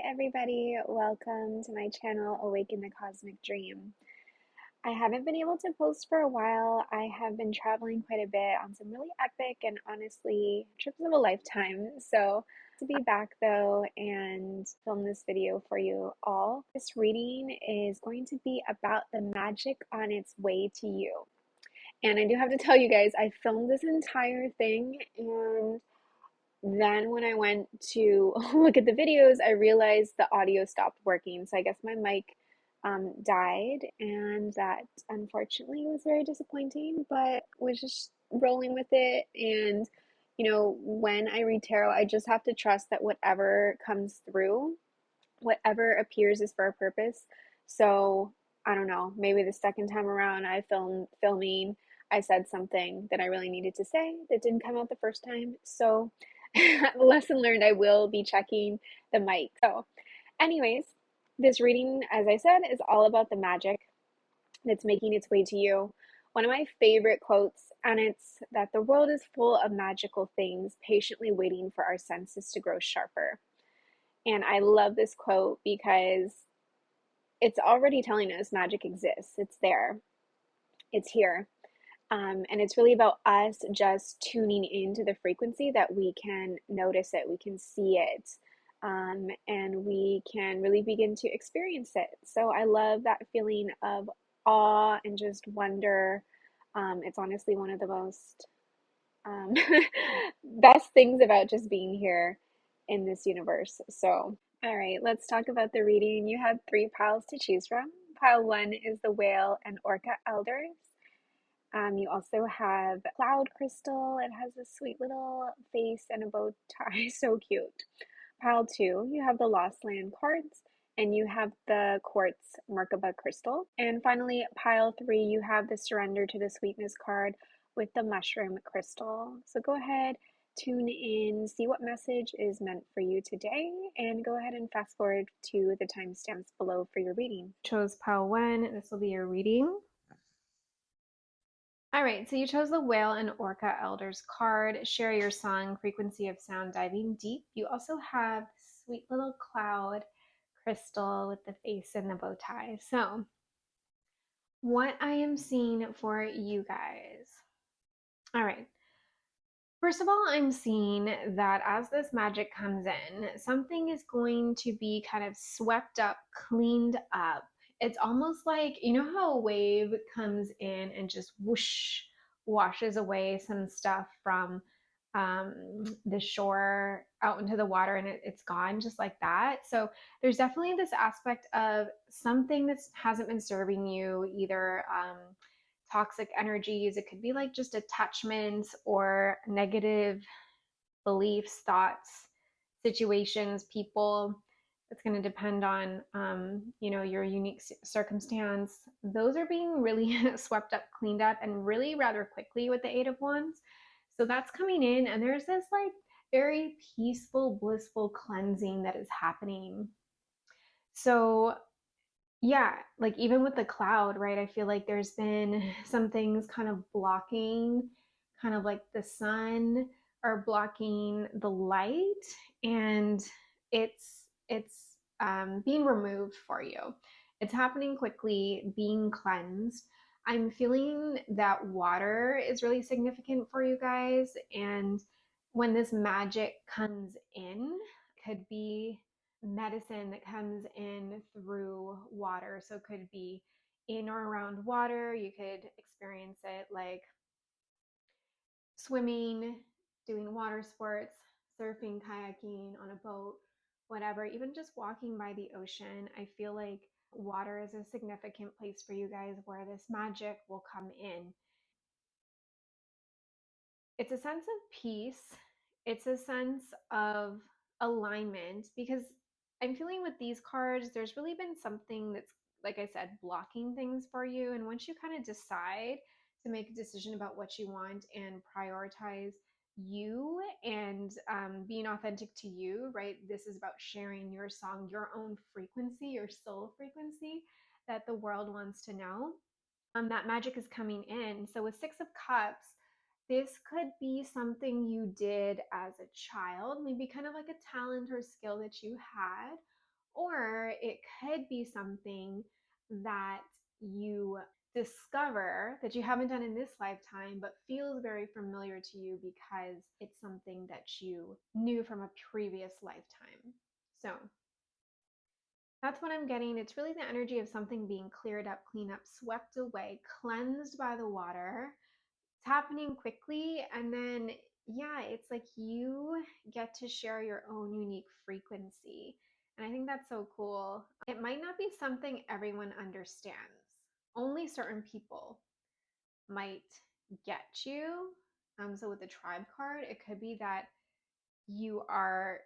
everybody, welcome to my channel, Awaken the Cosmic Dream. I haven't been able to post for a while. I have been traveling quite a bit on some really epic and honestly trips of a lifetime. So to be back though and film this video for you all. This reading is going to be about the magic on its way to you. And I do have to tell you guys, I filmed this entire thing and then when I went to look at the videos, I realized the audio stopped working. So I guess my mic died, and that unfortunately was very disappointing, but was just rolling with it. And, when I read tarot, I just have to trust that whatever comes through, whatever appears is for a purpose. So I don't know, maybe the second time around I filming, I said something that I really needed to say that didn't come out the first time. So lesson learned, I will be checking the mic. So anyways, this reading, as I said, is all about the magic that's making its way to you. One of my favorite quotes, and it's that the world is full of magical things patiently waiting for our senses to grow sharper. And I love this quote because it's already telling us magic exists. It's there. It's here. And it's really about us just tuning into the frequency that we can notice it, we can see it, and we can really begin to experience it. So I love that feeling of awe and just wonder. It's honestly one of the most um, best things about just being here in this universe. So, all right, let's talk about the reading. You have three piles to choose from. Pile one is the Whale and Orca Elders. You also have Cloud Crystal. It has a sweet little face and a bow tie. So cute. Pile two, you have the Lost Land cards, and you have the Quartz Merkaba crystal. And finally, pile three, you have the Surrender to the Sweetness card with the Mushroom crystal. So go ahead, tune in, see what message is meant for you today, and go ahead and fast forward to the timestamps below for your reading. Chose pile one. This will be your reading. All right, so you chose the Whale and Orca Elders card. Share your song, Frequency of Sound, Diving Deep. You also have sweet little cloud crystal with the face and the bow tie. So, what I am seeing for you guys. All right. First of all, I'm seeing that as this magic comes in, something is going to be kind of swept up, cleaned up. It's almost like, you know how a wave comes in and just whoosh, washes away some stuff from the shore out into the water and it's gone just like that. So there's definitely this aspect of something that hasn't been serving you, either toxic energies. It could be like just attachments or negative beliefs, thoughts, situations, people. It's going to depend on, your unique circumstance. Those are being really swept up, cleaned up, and really rather quickly with the Eight of Wands. So that's coming in, and there's this like very peaceful, blissful cleansing that is happening. So yeah, like even with the cloud, right? I feel like there's been some things kind of blocking, kind of like the sun are blocking the light, and it's being removed for you. It's happening quickly, being cleansed. I'm feeling that water is really significant for you guys, and when this magic comes in, could be medicine that comes in through water. So it could be in or around water. You could experience it like swimming, doing water sports, surfing, kayaking on a boat, whatever, even just walking by the ocean. I feel like water is a significant place for you guys where this magic will come in. It's a sense of peace. It's a sense of alignment because I'm feeling with these cards, there's really been something that's, like I said, blocking things for you. And once you kind of decide to make a decision about what you want and prioritize you and being authentic to you, right? This is about sharing your song, your own frequency, your soul frequency that the world wants to know. That magic is coming in. So with Six of Cups, this could be something you did as a child, maybe kind of like a talent or skill that you had, Or it could be something that you discover that you haven't done in this lifetime, but feels very familiar to you because it's something that you knew from a previous lifetime. So that's what I'm getting. It's really the energy of something being cleared up, cleaned up, swept away, cleansed by the water. It's happening quickly. And then, yeah, it's like you get to share your own unique frequency. And I think that's so cool. It might not be something everyone understands, only certain people might get you. So with the tribe card, it could be that you are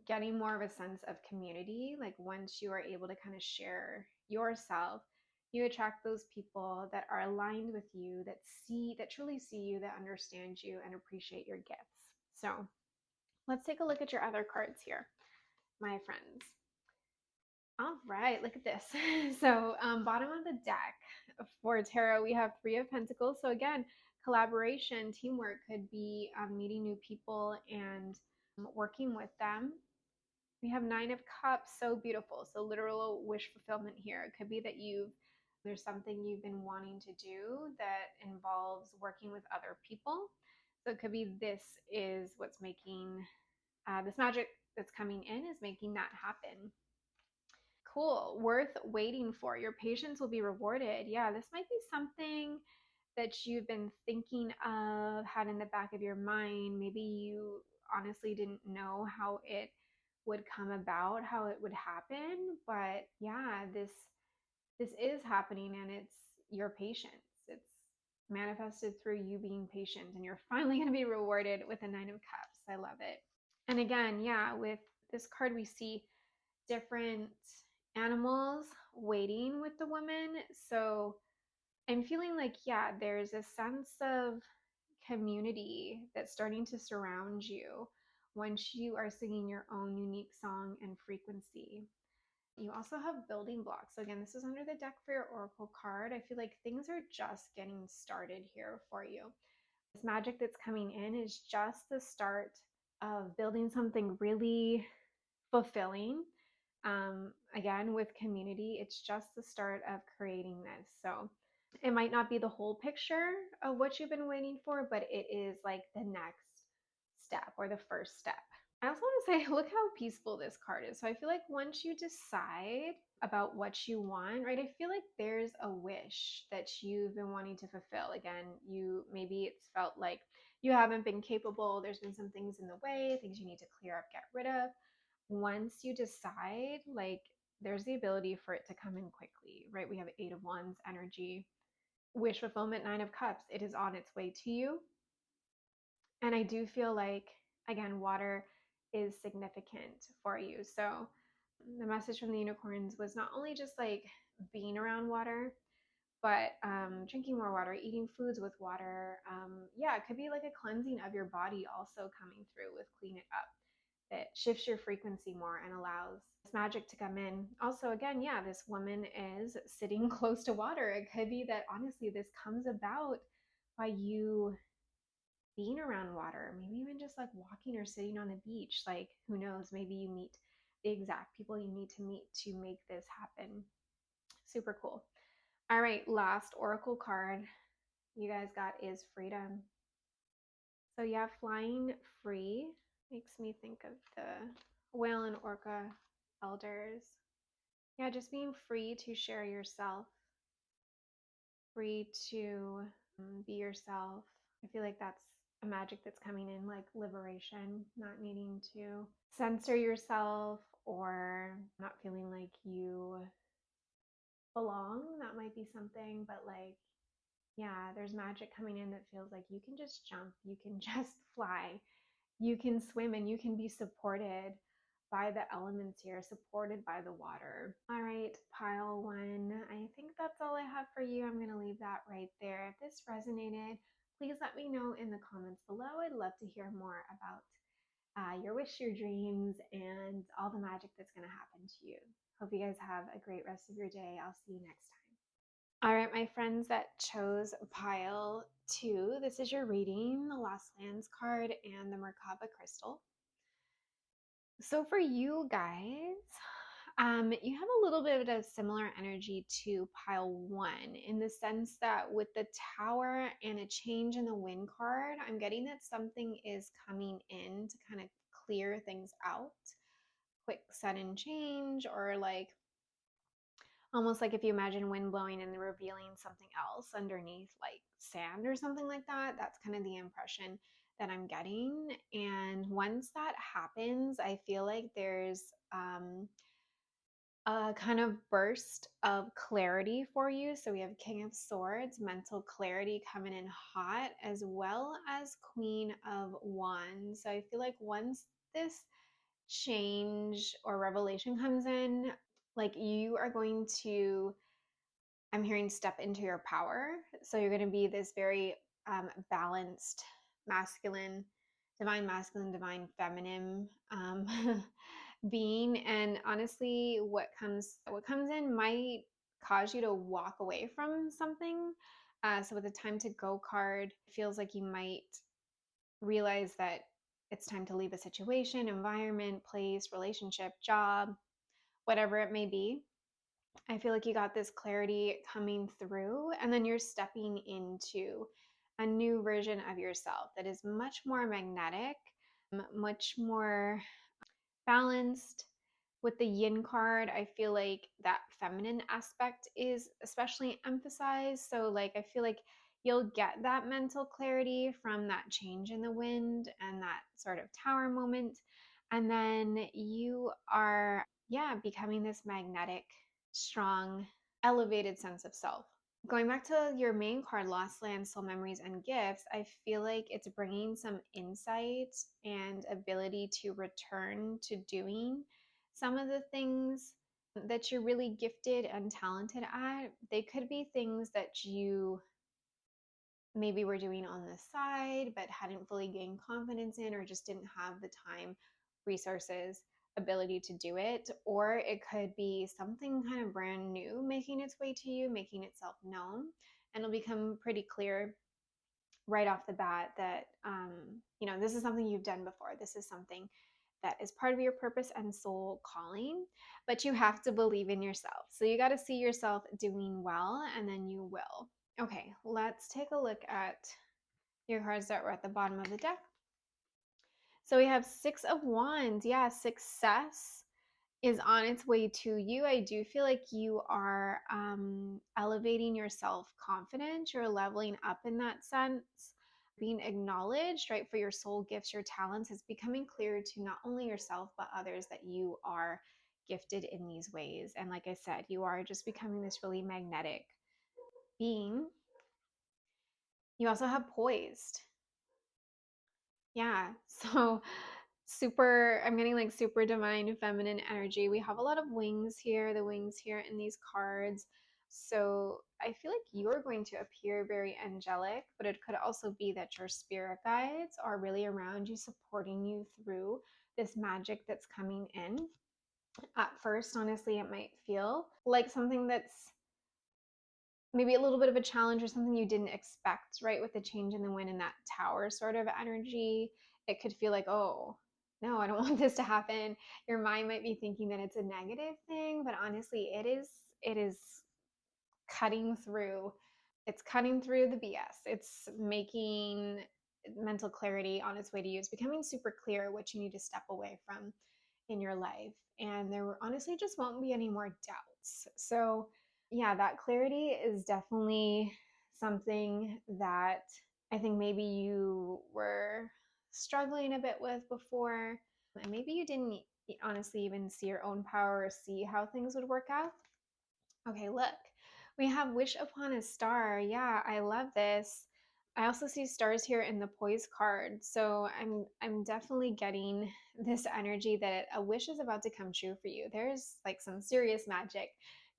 getting more of a sense of community. Like once you are able to kind of share yourself, you attract those people that are aligned with you, that truly see you, that understand you and appreciate your gifts. So let's take a look at your other cards here, my friends. All right, look at this. So bottom of the deck for tarot, we have Three of Pentacles. So again, collaboration, teamwork could be meeting new people and working with them. We have Nine of Cups, so beautiful. So literal wish fulfillment here. It could be that there's something you've been wanting to do that involves working with other people. So it could be this is what's making this magic that's coming in is making that happen. Cool. Worth waiting for. Your patience will be rewarded. Yeah, this might be something that you've been thinking of, had in the back of your mind. Maybe you honestly didn't know how it would come about, how it would happen, but yeah, this is happening and it's your patience. It's manifested through you being patient and you're finally going to be rewarded with a 9 of cups. I love it. And again, yeah, with this card we see different animals waiting with the woman. So I'm feeling like, yeah, there's a sense of community that's starting to surround you once you are singing your own unique song and frequency. You also have building blocks. So again, this is under the deck for your oracle card. I feel like things are just getting started here for you. This magic that's coming in is just the start of building something really fulfilling. Again, with community, it's just the start of creating this. So it might not be the whole picture of what you've been waiting for, but it is like the next step or the first step. I also want to say, look how peaceful this card is. So I feel like once you decide about what you want, right, I feel like there's a wish that you've been wanting to fulfill. Again, maybe it's felt like you haven't been capable, there's been some things in the way, things you need to clear up, get rid of. Once you decide, like, there's the ability for it to come in quickly, right? We have Eight of Wands energy, wish fulfillment, Nine of Cups. It is on its way to you. And I do feel like, again, water is significant for you. So the message from the unicorns was not only just like being around water, but drinking more water, eating foods with water. Yeah, it could be like a cleansing of your body also coming through with Clean It Up that shifts your frequency more and allows this magic to come in. Also, again, yeah, this woman is sitting close to water. It could be that honestly, this comes about by you being around water, maybe even just like walking or sitting on a beach. Like, who knows, maybe you meet the exact people you need to meet to make this happen. Super cool. All right, last oracle card you guys got is freedom. So yeah, flying free makes me think of the whale and orca elders. Yeah, just being free to share yourself, free to be yourself. I feel like that's a magic that's coming in, like liberation, not needing to censor yourself or not feeling like you belong. That might be something, but like, yeah, there's magic coming in that feels like you can just jump, you can just fly, you can swim, and you can be supported by the elements here, supported by the water. All right, pile one. I think that's all I have for you. I'm going to leave that right there. If this resonated, please let me know in the comments below. I'd love to hear more about your wish, your dreams, and all the magic that's going to happen to you. Hope you guys have a great rest of your day. I'll see you next time. All right, my friends that chose pile two, this is your reading, the Lost Lands card and the Merkaba crystal. So for you guys, You have a little bit of a similar energy to pile one in the sense that with the tower and a change in the wind card, I'm getting that something is coming in to kind of clear things out. Quick, sudden change, or like almost like if you imagine wind blowing and revealing something else underneath, like sand or something like that. That's kind of the impression that I'm getting. And once that happens, I feel like there's a kind of burst of clarity for you. So we have King of Swords, mental clarity coming in hot, as well as Queen of Wands. So I feel like once this change or revelation comes in, like you are going to, I'm hearing, step into your power. So you're going to be this very balanced masculine, divine feminine being. And honestly, what comes in might cause you to walk away from something. So with the time to go card, it feels like you might realize that it's time to leave a situation, environment, place, relationship, job, whatever it may be. I feel like you got this clarity coming through, and then you're stepping into a new version of yourself that is much more magnetic, much more balanced. With the yin card, I feel like that feminine aspect is especially emphasized. So, like, I feel like you'll get that mental clarity from that change in the wind and that sort of tower moment. And then you are, yeah, becoming this magnetic, strong, elevated sense of self. Going back to your main card, Lost Land, Soul Memories, and Gifts, I feel like it's bringing some insight and ability to return to doing some of the things that you're really gifted and talented at. They could be things that you maybe were doing on the side but hadn't fully gained confidence in, or just didn't have the time, resources, ability to do it. Or it could be something kind of brand new making its way to you, making itself known. And it'll become pretty clear right off the bat that this is something you've done before. This is something that is part of your purpose and soul calling. But you have to believe in yourself. So you got to see yourself doing well, and then you will. Okay, let's take a look at your cards that were at the bottom of the deck. So we have Six of Wands. Yeah, success is on its way to you. I do feel like you are elevating your self-confidence. You're leveling up in that sense. Being acknowledged, right, for your soul gifts, your talents, is becoming clear to not only yourself, but others, that you are gifted in these ways. And like I said, you are just becoming this really magnetic being. You also have poised. Yeah. So super, I'm getting like super divine feminine energy. We have a lot of wings here, the wings here in these cards. So I feel like you're going to appear very angelic, but it could also be that your spirit guides are really around you, supporting you through this magic that's coming in. At first, honestly, it might feel like something that's maybe a little bit of a challenge or something you didn't expect, right? With the change in the wind and that tower sort of energy, it could feel like, oh, no, I don't want this to happen. Your mind might be thinking that it's a negative thing, but honestly, it is cutting through. It's cutting through the BS. It's making mental clarity on its way to you. It's becoming super clear what you need to step away from in your life. And there honestly just won't be any more doubts. So, yeah, that clarity is definitely something that I think maybe you were struggling a bit with before. And maybe you didn't honestly even see your own power or see how things would work out. Okay, look, we have Wish Upon a Star. Yeah, I love this. I also see stars here in the Poise card. So I'm definitely getting this energy that a wish is about to come true for you. There's like some serious magic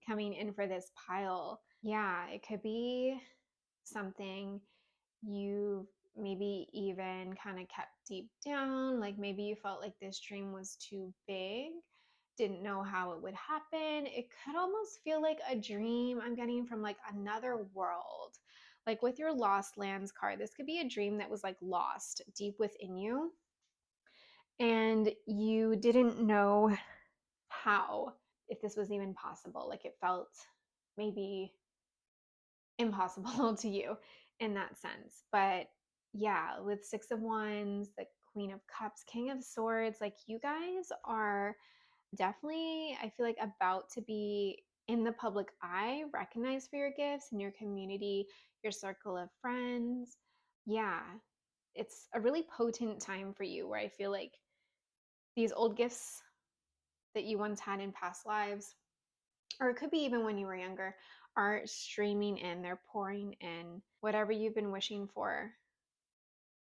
coming in for this pile. Yeah, it could be something you've maybe even kind of kept deep down. Like maybe you felt like this dream was too big, didn't know how it would happen. It could almost feel like a dream I'm getting from like another world. Like with your Lost Lands card, this could be a dream that was like lost deep within you, and you didn't know how. if this was even possible. Like it felt maybe impossible to you in that sense. But yeah, with Six of Wands, the Queen of Cups, King of Swords, like you guys are definitely, I feel like, about to be in the public eye, recognized for your gifts in your community, your circle of friends. Yeah, it's a really potent time for you where I feel like these old gifts that you once had in past lives, or it could be even when you were younger, are streaming in, they're pouring in. Whatever you've been wishing for,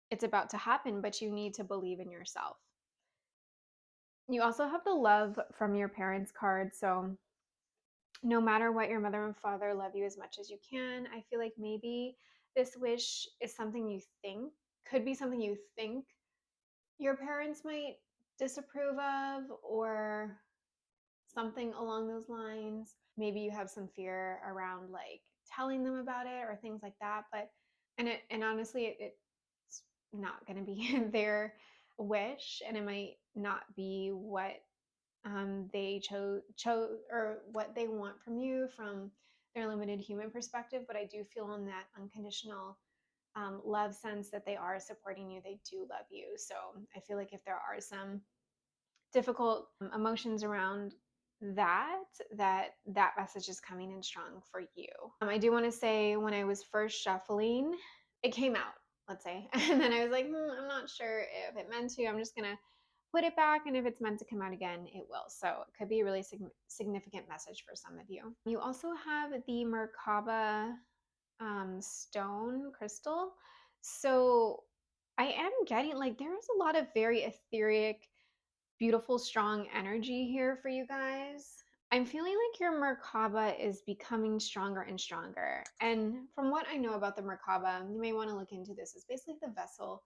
it's about to happen, but you need to believe in yourself. You also have the love from your parents card. So no matter what, your mother and father love you as much as you can. I feel like maybe this wish is something you think, could be something you think your parents might disapprove of, or something along those lines. Maybe you have some fear around like telling them about it or things like that. But and honestly, it's not going to be their wish, and it might not be what they chose or what they want from you from their limited human perspective. But I do feel in that unconditional love sense that they are supporting you. They do love you. So I feel like if there are some difficult emotions around that message is coming in strong for you. I do want to say, when I was first shuffling, it came out, let's say, and then I was like, I'm not sure if it meant to. I'm just gonna put it back, and if it's meant to come out again, it will. So it could be a really significant message for some of you. You also have the Merkaba stone crystal. So I am getting like there is a lot of very etheric, beautiful, strong energy here for you guys. I'm feeling like your Merkaba is becoming stronger and stronger. And from what I know about the Merkaba, you may want to look into this. It's basically the vessel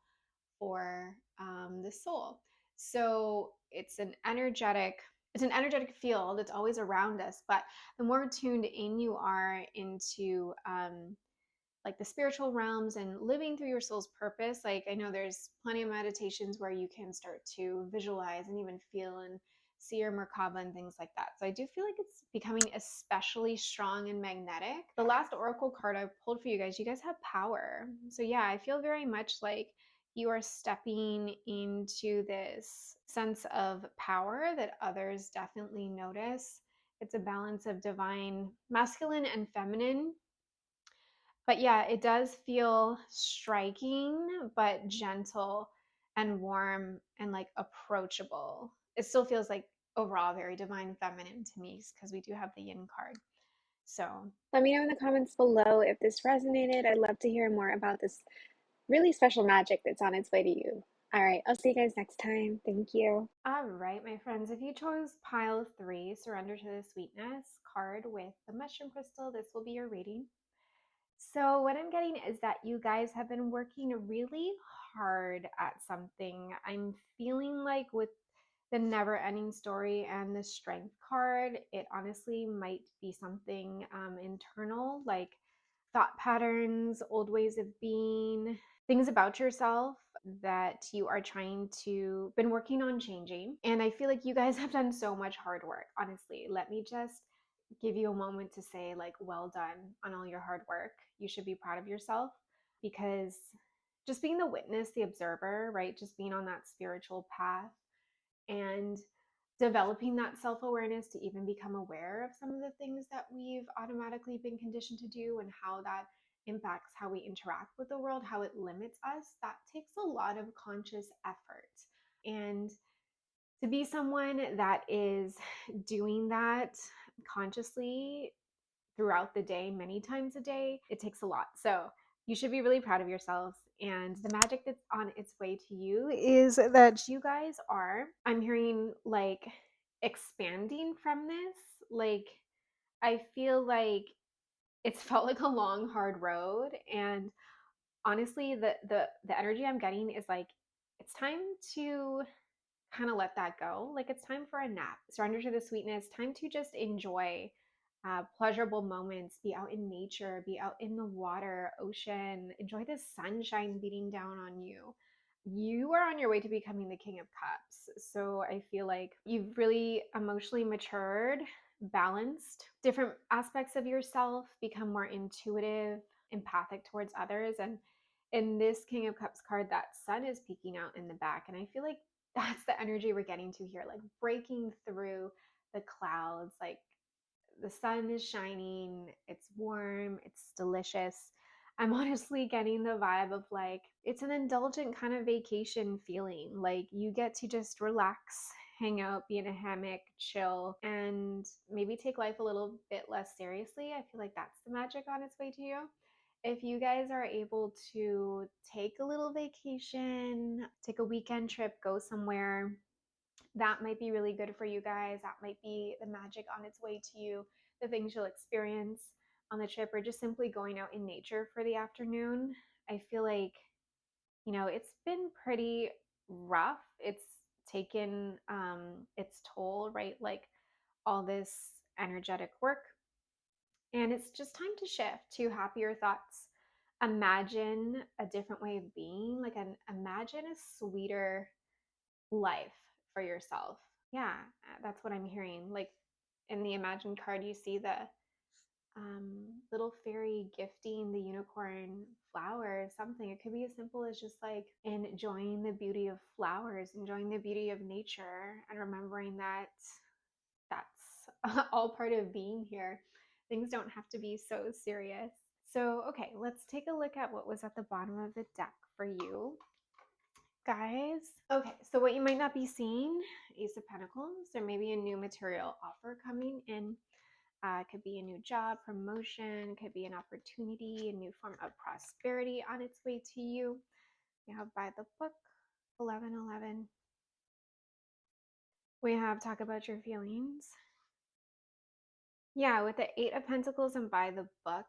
for the soul. So it's an energetic field. It's always around us, but the more tuned in you are into like the spiritual realms and living through your soul's purpose. Like I know there's plenty of meditations where you can start to visualize and even feel and see your Merkaba and things like that. So I do feel like it's becoming especially strong and magnetic. The last oracle card I pulled for you guys have power. So yeah, I feel very much like you are stepping into this sense of power that others definitely notice. It's a balance of divine masculine and feminine, but yeah, it does feel striking, but gentle and warm and like approachable. It still feels like overall very divine feminine to me because we do have the yin card. So, Let me know in the comments below if this resonated. I'd love to hear more about this really special magic that's on its way to you. All right, I'll see you guys next time. Thank you. all right, my friends, if you chose pile 3, Surrender to the Sweetness card with the mushroom crystal, this will be your reading. So, what I'm getting is that you guys have been working really hard at something. I'm feeling like with the never ending story and the strength card, it honestly might be something internal, like thought patterns, old ways of being, things about yourself that you are been working on changing. And I feel like you guys have done so much hard work. Honestly, let me just give you a moment to say, like, well done on all your hard work. You should be proud of yourself, because just being the witness, the observer, right? Just being on that spiritual path and developing that self awareness to even become aware of some of the things that we've automatically been conditioned to do and how that impacts how we interact with the world, how it limits us, that takes a lot of conscious effort. And to be someone that is doing that consciously throughout the day, many times a day, it takes a lot. So you should be really proud of yourselves. And the magic that's on its way to you is that you guys are, I'm hearing, like, expanding from this. Like, I feel like it's felt like a long, hard road. And honestly, the energy I'm getting is like, it's time to kind of let that go. Like it's time for a nap. Surrender to the sweetness. Time to just enjoy pleasurable moments. Be out in nature. Be out in the water, ocean. Enjoy the sunshine beating down on you. you are on your way to becoming the King of Cups. So I feel like you've really emotionally matured, balanced different aspects of yourself, become more intuitive, empathic towards others. And in this King of Cups card, that sun is peeking out in the back. And I feel like that's the energy we're getting to here, like breaking through the clouds, like the sun is shining, it's warm, it's delicious. I'm honestly getting the vibe of like it's an indulgent kind of vacation feeling. Like you get to just relax, hang out, be in a hammock, chill, and maybe take life a little bit less seriously. I feel like that's the magic on its way to you. If you guys are able to take a little vacation, take a weekend trip, go somewhere, that might be really good for you guys. That might be the magic on its way to you, the things you'll experience on the trip, or just simply going out in nature for the afternoon. I feel like, it's been pretty rough. It's taken its toll, right? Like all this energetic work. And it's just time to shift to happier thoughts. Imagine a different way of being, like imagine a sweeter life for yourself. Yeah, that's what I'm hearing. Like in the imagined card, you see the little fairy gifting the unicorn flower or something. It could be as simple as just like enjoying the beauty of flowers, enjoying the beauty of nature, and remembering that that's all part of being here. Things don't have to be so serious. So, okay, let's take a look at what was at the bottom of the deck for you guys. Okay, so what you might not be seeing, Ace of Pentacles, there may be a new material offer coming in. It could be a new job, promotion, could be an opportunity, a new form of prosperity on its way to you. We have by the book, 1111. We have talk about your feelings. Yeah, with the Eight of Pentacles and by the book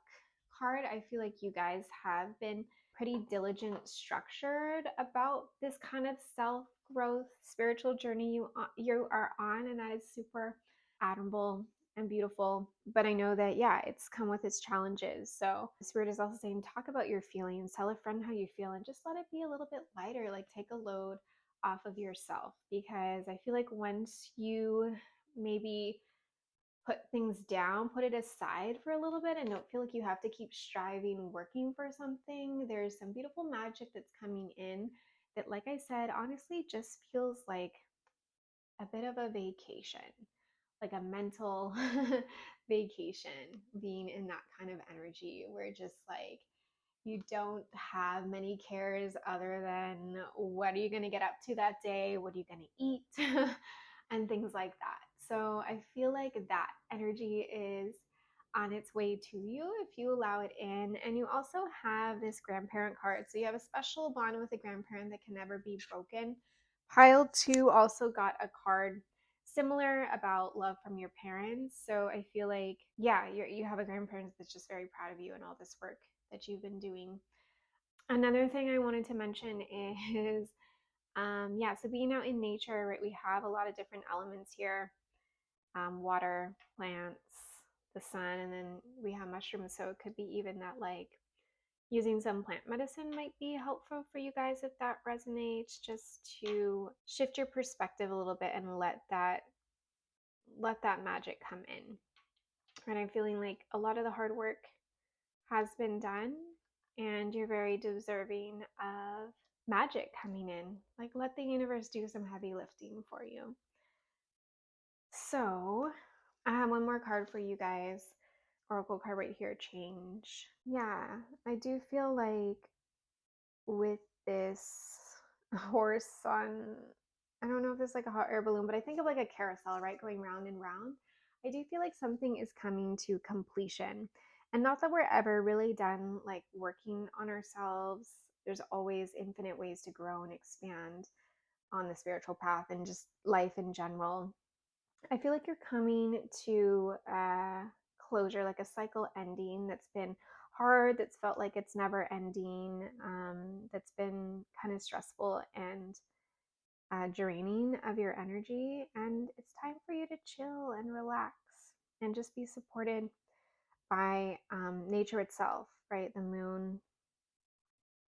card, I feel like you guys have been pretty diligent, structured about this kind of self growth, spiritual journey you are on, and that is super admirable and beautiful. But I know that it's come with its challenges. So Spirit is also saying, talk about your feelings, tell a friend how you feel, and just let it be a little bit lighter. Like take a load off of yourself, because I feel like once you maybe put things down, put it aside for a little bit, and don't feel like you have to keep striving, working for something. There's some beautiful magic that's coming in that, like I said, honestly just feels like a bit of a vacation, like a mental vacation, being in that kind of energy where just like you don't have many cares other than what are you going to get up to that day? What are you going to eat? And things like that. So I feel like that energy is on its way to you if you allow it in. And you also have this grandparent card. So you have a special bond with a grandparent that can never be broken. Pile two also got a card similar about love from your parents. So I feel like, you have a grandparent that's just very proud of you and all this work that you've been doing. Another thing I wanted to mention is, so being out in nature, right? We have a lot of different elements here: water, plants, the sun, and then we have mushrooms. So it could be even that like using some plant medicine might be helpful for you guys if that resonates, just to shift your perspective a little bit and let that magic come in. And I'm feeling like a lot of the hard work has been done, and you're very deserving of magic coming in. Like, let the universe do some heavy lifting for you. So, I have one more card for you guys. Oracle card right here, change. Yeah, I do feel like with this horse on, I don't know if it's like a hot air balloon, but I think of like a carousel, right? Going round and round. I do feel like something is coming to completion. And not that we're ever really done like working on ourselves. There's always infinite ways to grow and expand on the spiritual path and just life in general. I feel like you're coming to closure, like a cycle ending that's been hard, that's felt like it's never ending, that's been kind of stressful and draining of your energy. And it's time for you to chill and relax and just be supported by nature itself, right? The moon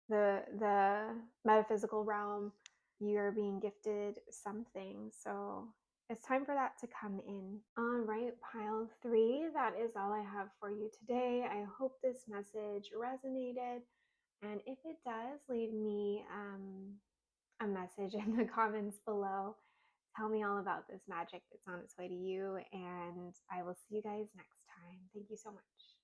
the metaphysical realm, you're being gifted something. So it's time for that to come in. All right, pile three, that is all I have for you today. I hope this message resonated. And if it does, leave me a message in the comments below. Tell me all about this magic that's on its way to you. And I will see you guys next time. Thank you so much.